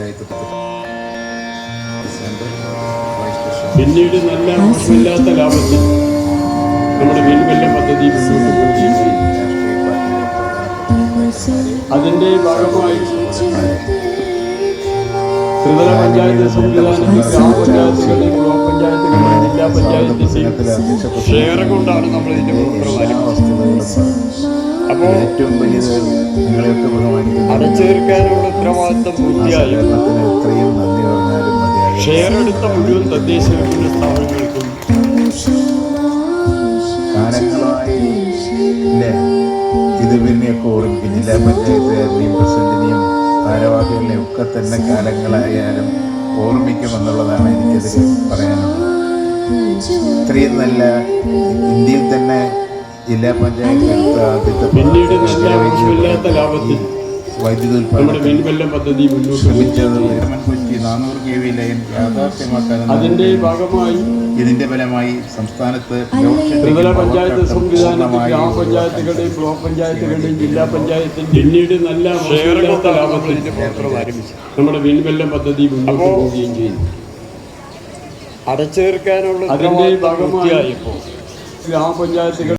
ഗ്രാമപഞ്ചായത്ത് പിന്നീട് നല്ല മോശമില്ലാത്ത ലാഭത്തിൽ നമ്മുടെ വീണ്ടുവെല്ലം പദ്ധതി മുന്നോട്ട് പോവുകയും അതിൻ്റെ ഭാഗമായി ത്രിതല പഞ്ചായത്ത് സംവിധാനത്തിൽ ഗ്രാമപഞ്ചായത്തുകളുടെയും ബ്ലോക്ക് പഞ്ചായത്തുകളുടെയും ജില്ലാ പഞ്ചായത്തിൻ്റെയും ഷെയർ കൊണ്ടാണ് നമ്മൾ ഇതിൻ്റെ അപ്പോൾ ഏറ്റവും വലിയത് നിങ്ങളെയൊക്കെ ബഹുമാനിക്കുന്നു. അടച്ചുതീർക്കാനുള്ള ഉത്തരവാദിത്തം പൂർത്തിയായി എത്രയും നന്ദി പറഞ്ഞാലും മതിയാകും. ഷെയർ എടുത്ത മുഴുവൻ തദ്ദേശ സ്വയംഭരണ സ്ഥാപനങ്ങൾക്കും കാലങ്ങളായി ഇത് പിന്നെയൊക്കെ ഓർമ്മിക്കും. ജില്ലാ പഞ്ചായത്തുകാരനെയും പ്രസിഡന്റിനെയും ഭാരവാഹികളെയും ഒക്കെ തന്നെ കാലങ്ങളായാലും ഓർമ്മിക്കുമെന്നുള്ളതാണ് എനിക്കതിൽ പറയാനുള്ളത്. ഇത്രയും നല്ല ഇന്ത്യയിൽ തന്നെ ജില്ലാ പഞ്ചായത്ത് എടുത്ത ആദ്യത്തെ പിന്നീട് നല്ല ലാഭത്തിൽ വൈദ്യുതി ഉൽപ്പാദനം പദ്ധതി ശ്രമിച്ചത് കൊച്ചി 400 kV ലൈൻ യാഥാർത്ഥ്യമാക്കാൻ അതിന്റെ ഭാഗമായി ഇതിന്റെ ഫലമായി സംസ്ഥാനത്ത് ത്രിതല പഞ്ചായത്ത് സംവിധാനത്തിൽ ഗ്രാമപഞ്ചായത്തുകളുടെയും ബ്ലോക്ക് പഞ്ചായത്തുകളുടെയും ജില്ലാ പഞ്ചായത്തിൻ്റെ പിന്നീട് നല്ല ലാഭത്തിൽ നമ്മുടെ വീണ്ടുവെല്ലം പദ്ധതി മുന്നോട്ട് പോവുകയും ചെയ്തു. അടച്ചുതീർക്കാനുള്ള അതിന്റെ ഭാഗമായി ഗ്രാമപഞ്ചായത്തുകൾ